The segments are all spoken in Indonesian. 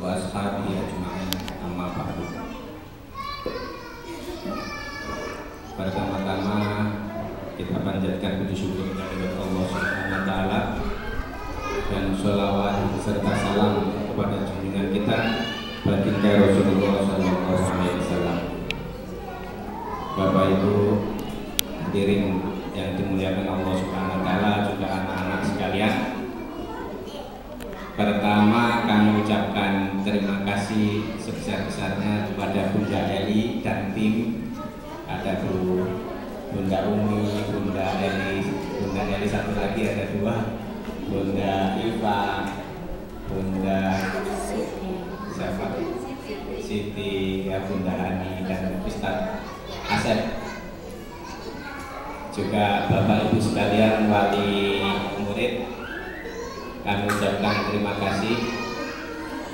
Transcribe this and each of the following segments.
wa ashabihi ajma'in, amma ba'du. Pertama-tama kita panjatkan puji syukur kepada Allah Subhanahu wa taala dan sholawat serta salam kepada junjungan kita baginda Rasulullah sallallahu alaihi wasallam. Bapak Ibu hadirin yang dimuliakan Allah Subhanahu wa taala, juga anak-anak sekalian. Pertama kami ucapkan terima kasih sebesar-besarnya kepada Bunda Eli dan tim. Ada Bunda Umi, Bunda Eli satu lagi, ada dua, Bunda Iva, Bunda Siti, ya, Bunda Hani dan Ustaz Asep. Juga Bapak Ibu sekalian wali murid, kami ucapkan terima kasih.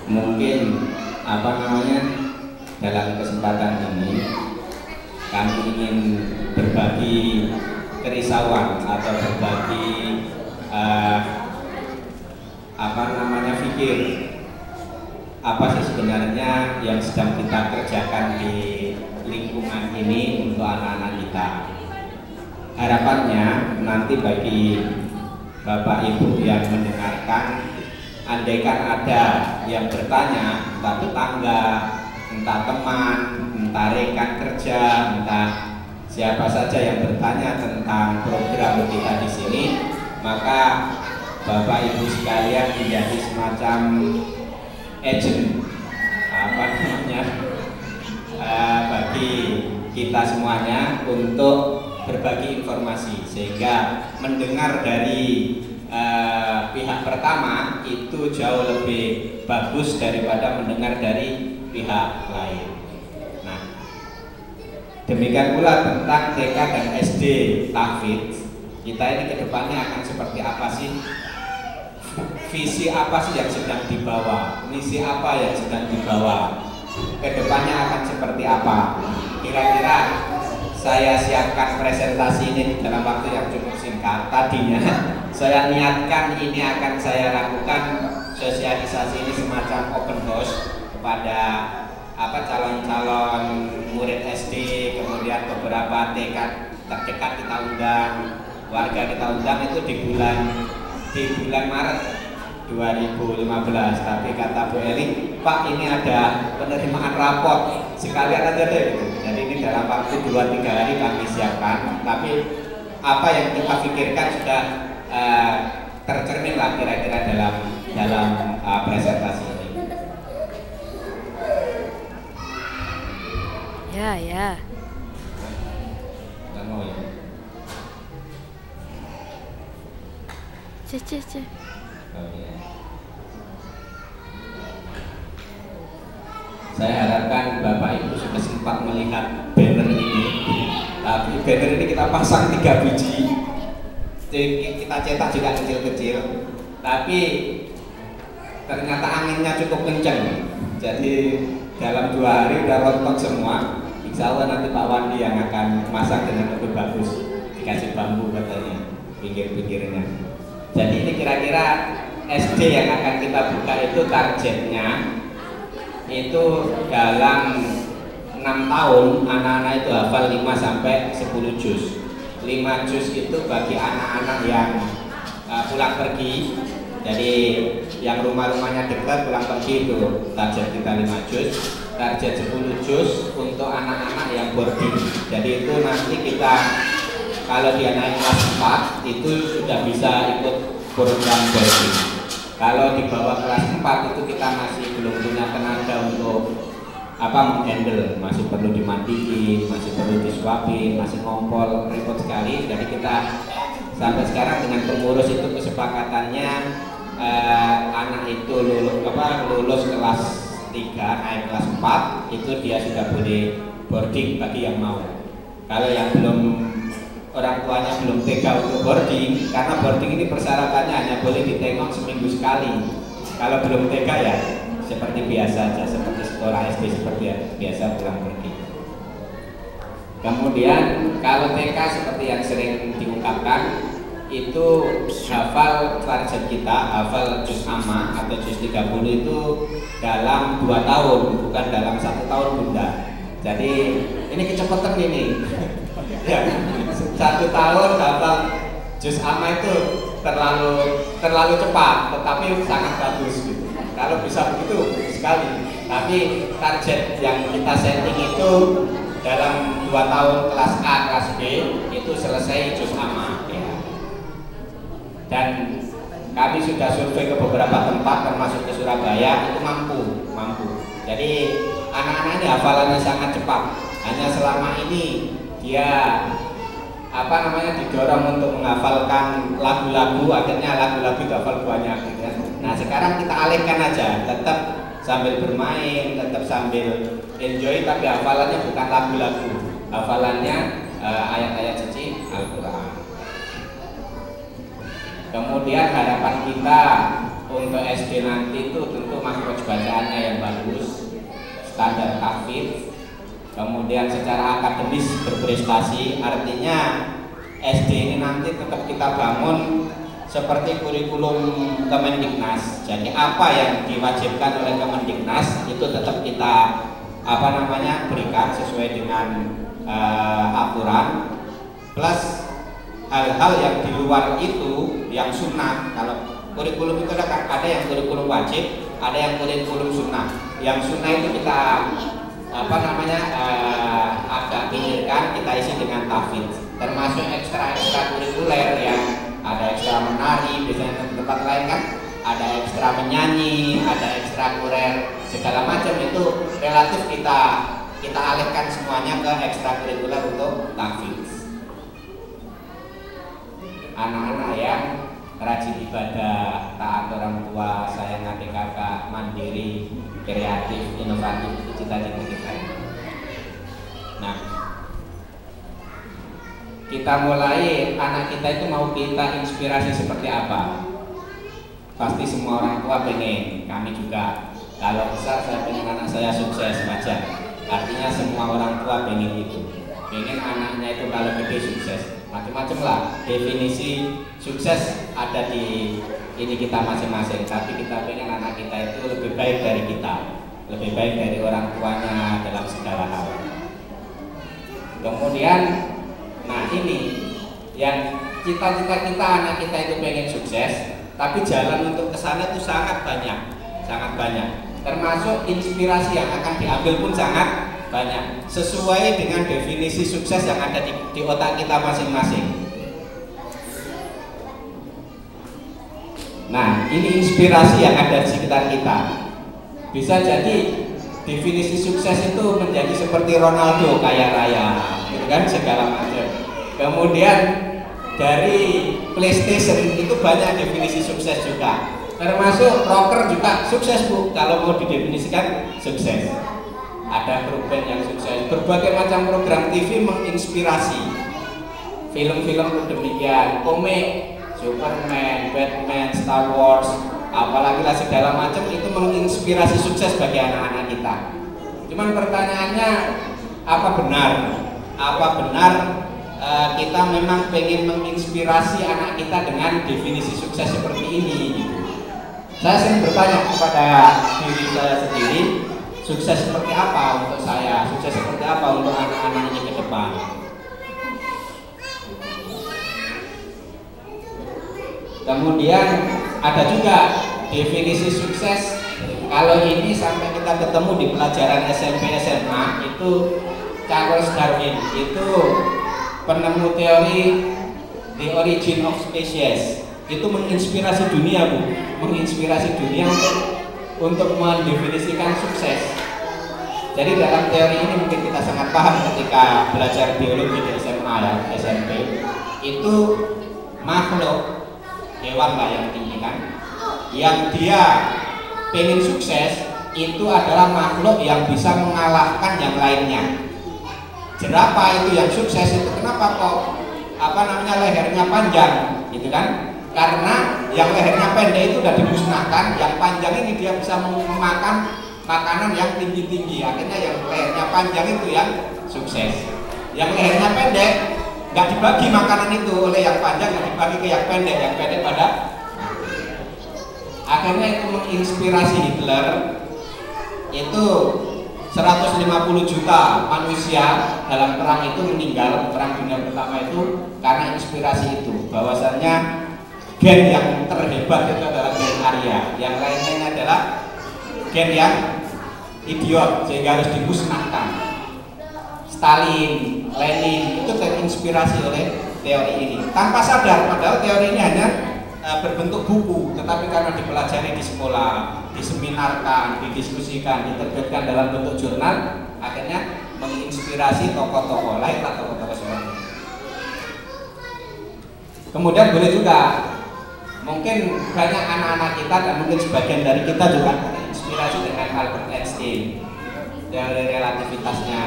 Mungkin dalam kesempatan ini kami ingin berbagi kerisauan atau berbagi pikir apa sih sebenarnya yang sedang kita kerjakan di lingkungan ini untuk anak-anak kita. Harapannya nanti bagi Bapak Ibu yang mendengarkan, andaikan ada yang bertanya, entah tetangga, entah teman, entah rekan kerja, entah siapa saja yang bertanya tentang program kita di sini, maka Bapak Ibu sekalian menjadi semacam agent bagi kita semuanya untuk berbagi informasi, sehingga mendengar dari pihak pertama itu jauh lebih bagus daripada mendengar dari pihak lain. Nah, demikian pula tentang TK dan SD tahfidz, kita ini kedepannya akan seperti apa sih? Visi apa sih yang sedang dibawa? Misi apa yang sedang dibawa? Kedepannya akan seperti apa? Kira-kira saya siapkan presentasi ini dalam waktu yang cukup singkat. Tadinya saya niatkan ini akan saya lakukan sosialisasi ini semacam open house kepada calon-calon murid SD, kemudian beberapa TK terdekat kita undang, warga kita undang itu di bulan Maret 2015. Tapi kata Bu Eli, Pak, ini ada penerimaan raport sekalian aja deh gitu. Jadi ini dalam waktu 2-3 hari kami siapkan. Tapi apa yang kita pikirkan sudah tercermin lah kira-kira dalam presentasi ini. Ya. Nggak mau ya? C. Oh, ya. Saya harapkan Bapak Ibu sudah sempat melihat banner ini. Tapi banner ini kita pasang 3 biji. Kita cetak juga kecil-kecil. Tapi ternyata anginnya cukup kencang. Jadi dalam 2 hari udah rontok semua. Insya Allah nanti Pak Wandi yang akan masang dengan lebih bagus. Dikasih bambu katanya pinggir-pinggirnya. Jadi ini kira-kira SD yang akan kita buka itu targetnya itu dalam 6 tahun anak-anak itu hafal 5-10 juz. 5 juz itu bagi anak-anak yang pulang pergi. Jadi yang rumah-rumahnya dekat pulang pergi itu target kita 5 juz. Target 10 juz untuk anak-anak yang boarding. Jadi itu nanti kita kalau dia naik kelas 4 itu sudah bisa ikut program boarding. Kalau di bawah kelas 4 itu kita masih belum punya tenaga untuk menghandle, masih perlu dimandiin, masih perlu disuapin, masih ngompol, repot sekali. Jadi kita sampai sekarang dengan pengurus itu kesepakatannya anak itu lulus kelas 3 naik kelas 4 itu dia sudah boleh boarding bagi yang mau. Kalau yang belum, orang tuanya belum tega untuk boarding, karena boarding ini persyaratannya hanya boleh ditengok seminggu sekali. Kalau belum tega ya seperti biasa aja, seperti sekolah SD seperti biasa pulang pergi. Kemudian kalau TK seperti yang sering diungkapkan itu hafal target kita, hafal juz amma atau juz 30 itu dalam 2 tahun, bukan dalam 1 tahun Bunda. Jadi ini kecepatan ini. Ya, 1 tahun hafal juz amma itu terlalu cepat, tetapi sangat bagus gitu. Kalau bisa begitu sekali. Tapi target yang kita setting itu dalam 2 tahun kelas A, kelas B itu selesai juz amma. Dan kami sudah survei ke beberapa tempat termasuk ke Surabaya, itu mampu. Jadi anak-anak ini hafalannya sangat cepat. Hanya selama ini dia didorong untuk menghafalkan lagu-lagu, akhirnya lagu-lagu dihafal banyak gitu kan. Nah sekarang kita alihkan aja, tetap sambil bermain, tetap sambil enjoy, tapi hafalannya bukan lagu-lagu, hafalannya ayat-ayat suci Al-Quran. Kemudian harapan kita untuk SD nanti itu tentu makhraj bacaannya yang bagus, standar tahfidz, kemudian secara akademis berprestasi. Artinya SD ini nanti tetap kita bangun seperti kurikulum Kemendiknas. Jadi apa yang diwajibkan oleh Kemendiknas itu tetap kita berikan sesuai dengan aturan, plus hal-hal yang di luar itu yang sunnah. Kalau kurikulum itu ada yang kurikulum wajib, ada yang kurikulum sunnah. Yang sunnah itu kita agak pikirkan, kita isi dengan tahfidz, termasuk ekstra kurikuler yang ada ekstra menari, biasanya tempat lain kan ada ekstra menyanyi, ada ekstra kurer, segala macam itu relatif kita alihkan semuanya ke ekstra kurikuler untuk tahfidz. Anak-anak yang rajin ibadah, taat orang tua, sayang adik kakak, mandiri, kreatif, inovatif, itu cita-cita kita. Nah, kita mulai, anak kita itu mau kita inspirasi seperti apa? Pasti semua orang tua pengen, kami juga. Kalau besar saya pengen anak saya sukses saja. Artinya semua orang tua pengen itu. Pengen anaknya itu kalau gede sukses. Macam-macam lah definisi sukses ada di ini kita masing-masing, tapi kita pengen anak kita itu lebih baik dari kita, lebih baik dari orang tuanya dalam segala hal. Kemudian, nah ini yang cita-cita kita, anak kita itu pengen sukses, tapi jalan untuk kesana itu sangat banyak, termasuk inspirasi yang akan diambil pun sangat banyak, sesuai dengan definisi sukses yang ada di otak kita masing-masing. Nah, ini inspirasi yang ada di sekitar kita. Bisa jadi definisi sukses itu menjadi seperti Ronaldo, kaya raya, gitu kan, segala macam. Kemudian dari PlayStation itu banyak definisi sukses juga, termasuk rocker juga sukses Bu, kalau mau didefinisikan sukses. Ada grup band yang sukses, berbagai macam program TV menginspirasi. Film-film pun demikian, komik, Superman, Batman, Star Wars, apalagi lah segala macam itu menginspirasi sukses bagi anak-anak kita. Cuman pertanyaannya, apa benar kita memang pengen menginspirasi anak kita dengan definisi sukses seperti ini? Saya sering bertanya kepada diri saya sendiri, sukses seperti apa untuk saya, sukses seperti apa untuk anak-anak ini ke depan. Kemudian ada juga definisi sukses. Kalau ini sampai kita ketemu di pelajaran SMP SMA, itu Charles Darwin, itu penemu teori The Origin of Species, itu menginspirasi dunia Bu, menginspirasi dunia untuk mendefinisikan sukses. Jadi dalam teori ini mungkin kita sangat paham ketika belajar biologi di SMA ya, SMP. Itu makhluk hewan lah yang tinggi kan, yang dia pengen sukses itu adalah makhluk yang bisa mengalahkan yang lainnya. Jerapah itu yang sukses itu kenapa kok lehernya panjang gitu kan? Karena yang lehernya pendek itu udah dimusnahkan, yang panjang ini dia bisa memakan makanan yang tinggi-tinggi. Akhirnya yang lehernya panjang itu yang sukses. Yang lehernya pendek nggak dibagi makanan itu oleh yang panjang, nggak dibagi ke yang pendek pada akhirnya itu menginspirasi Hitler. Itu 150 juta manusia dalam perang itu meninggal, perang dunia pertama itu karena inspirasi itu, bahwasannya gen yang terhebat itu adalah gen Arya, yang lainnya adalah gen yang idiot sehingga harus dimusnahkan. Stalin, Lenin itu terinspirasi oleh teori ini tanpa sadar, padahal teori ini hanya berbentuk buku, tetapi karena dipelajari di sekolah, diseminarkan, didiskusikan, diterbitkan dalam bentuk jurnal, akhirnya menginspirasi tokoh-tokoh, lahirlah tokoh-tokoh seperti ini. Kemudian boleh juga, mungkin banyak anak-anak kita dan mungkin sebagian dari kita juga terinspirasi dengan Albert Einstein, teori relativitasnya,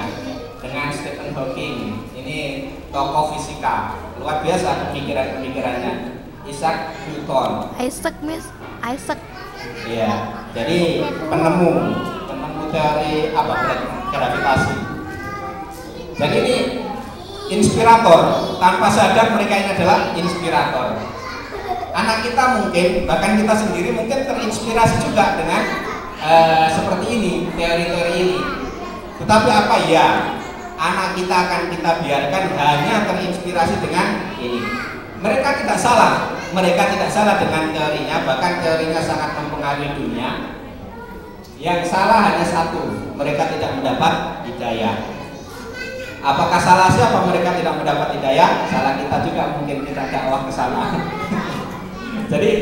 dengan Stephen Hawking, ini tokoh fisika, luar biasa pemikiran-pemikirannya. Isaac Newton. Isaac. Iya, jadi penemu teori gravitasi. Jadi ini inspirator, tanpa sadar mereka ini adalah inspirator. Anak kita mungkin, bahkan kita sendiri mungkin terinspirasi juga dengan seperti ini, teori-teori ini. Tetapi apa ya, anak kita akan kita biarkan hanya terinspirasi dengan ini. Mereka tidak salah dengan teorinya, bahkan teorinya sangat mempengaruhi dunia. Yang salah hanya satu, mereka tidak mendapat hidayah. Apakah salah siapa mereka tidak mendapat hidayah? Salah kita juga, mungkin kita dakwah ke sana. Jadi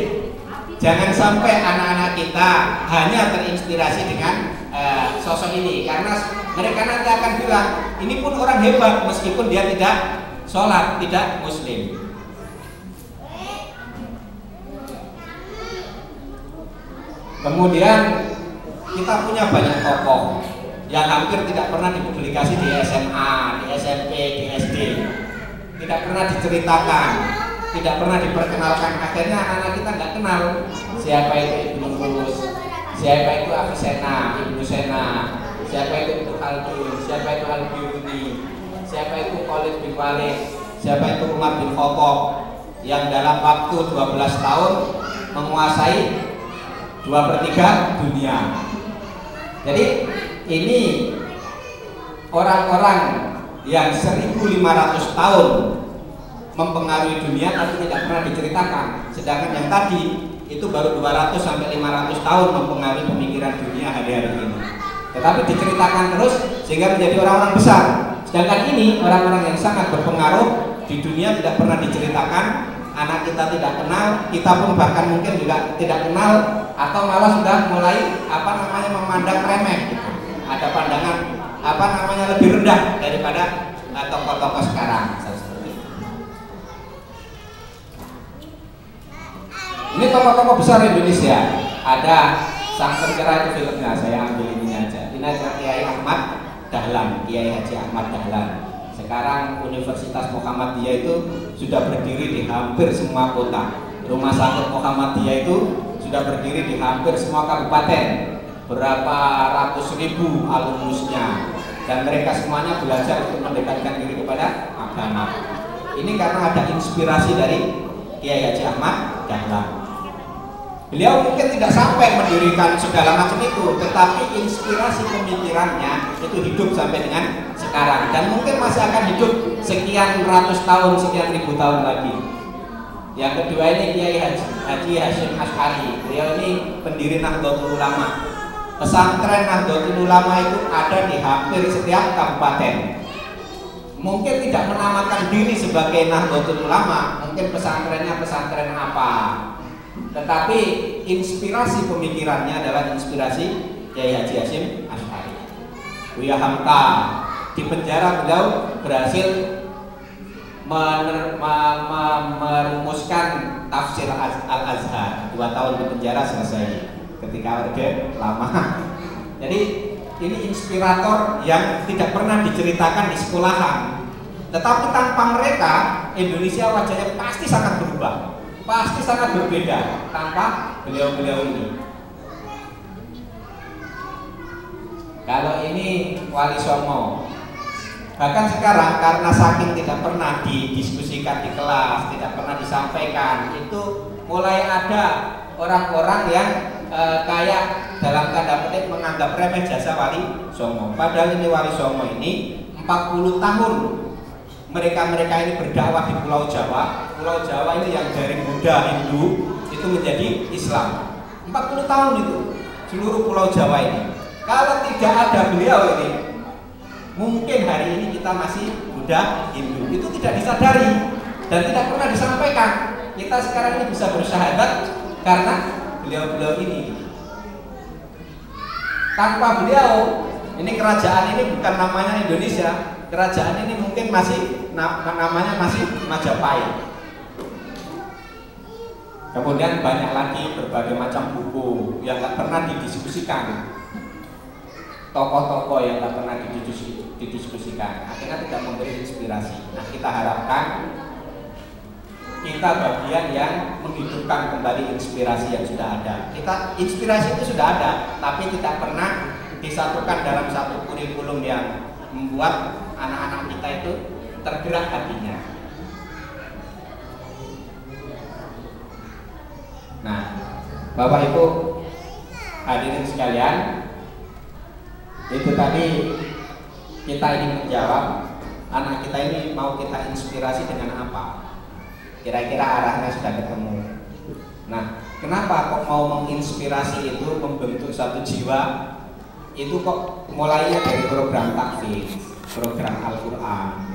jangan sampai anak-anak kita hanya terinspirasi dengan sosok ini, karena mereka nanti akan bilang ini pun orang hebat meskipun dia tidak sholat, tidak muslim. Kemudian kita punya banyak tokoh yang hampir tidak pernah dipublikasi di SMA, di SMP, di SD, tidak pernah diceritakan, tidak pernah diperkenalkan. Akhirnya anak-anak kita nggak kenal siapa itu Ibnu Rus, siapa itu Avicenna, Ibnu Sena, siapa itu Ibnu Khaldun, siapa itu Al-Biruni, siapa itu Khalid bin Walid, siapa itu Umar bin Khattab, yang dalam waktu 12 tahun menguasai 2/3 dunia. Jadi ini orang-orang yang 1500 tahun mempengaruhi dunia tapi tidak pernah diceritakan. Sedangkan yang tadi itu baru 200 sampai 500 tahun mempengaruhi pemikiran dunia hari-hari ini. Tetapi diceritakan terus sehingga menjadi orang-orang besar. Sedangkan ini orang-orang yang sangat berpengaruh di dunia tidak pernah diceritakan. Anak kita tidak kenal, kita pun bahkan mungkin juga tidak kenal, atau malah sudah mulai memandang remeh gitu. Ada pandangan lebih rendah daripada tokoh-tokoh sekarang. Ini tokoh-tokoh besar Indonesia. Ada Sang Pencerah, itu filmnya, saya ambil ini aja. Ini adalah Kiai Ahmad Dahlan, Kiai Haji Ahmad Dahlan. Sekarang Universitas Muhammadiyah itu sudah berdiri di hampir semua kota. Rumah sakit Muhammadiyah itu sudah berdiri di hampir semua kabupaten. Berapa ratus ribu alumnusnya, dan mereka semuanya belajar untuk mendekatkan diri kepada agama. Ini karena ada inspirasi dari Kiai Haji Ahmad Dahlan. Beliau mungkin tidak sampai mendirikan segala macam itu, tetapi inspirasi pemikirannya itu hidup sampai dengan sekarang, dan mungkin masih akan hidup sekian ratus tahun, sekian ribu tahun lagi. Yang kedua ini Kiai Haji Hasyim Asy'ari. Beliau ini pendiri Nahdlatul Ulama. Pesantren Nahdlatul Ulama itu ada di hampir setiap kabupaten. Mungkin tidak menamakan diri sebagai Nahdlatul Ulama, mungkin pesantrennya pesantren apa, tetapi inspirasi pemikirannya adalah inspirasi Kiai Haji Hasyim Asy'ari. Buya Hamka di penjara, beliau berhasil merumuskan tafsir Al-Azhar. 2 tahun di penjara selesai ketika orde lama. Jadi ini inspirator yang tidak pernah diceritakan di sekolahan. Tetapi tanpa mereka Indonesia wajahnya pasti sangat berubah, pasti sangat berbeda tanpa beliau-beliau ini. Kalau ini Wali Songo, Bahkan sekarang karena saking tidak pernah didiskusikan di kelas, tidak pernah disampaikan, itu mulai ada orang-orang yang kayak dalam tanda petik menganggap remeh jasa Wali Songo. Padahal ini Wali Songo ini 40 tahun mereka ini berdakwah di Pulau Jawa. Pulau Jawa ini yang dari Buddha, Hindu itu menjadi Islam. 40 tahun itu seluruh Pulau Jawa ini. Kalau tidak ada beliau ini, mungkin hari ini kita masih Buddha, Hindu. Itu tidak disadari dan tidak pernah disampaikan. Kita sekarang ini bisa bersyahadat karena beliau-beliau ini. Tanpa beliau, ini kerajaan ini bukan namanya Indonesia. Kerajaan ini mungkin masih namanya masih Majapahit. Kemudian banyak lagi berbagai macam buku yang tak pernah didiskusikan, tokoh-tokoh yang tak pernah didiskusikan, akhirnya tidak memberi inspirasi. Nah, kita harapkan kita bagian yang menghidupkan kembali inspirasi yang sudah ada. Inspirasi itu sudah ada, tapi tidak pernah disatukan dalam satu kurikulum yang membuat anak-anak kita itu tergerak hatinya. Nah, Bapak Ibu hadirin sekalian, itu tadi kita ingin menjawab anak kita ini mau kita inspirasi dengan apa? Kira-kira arahnya sudah ketemu. Nah, kenapa kok mau menginspirasi itu membentuk satu jiwa? Itu kok mulainya dari program takfir, program Al-Quran,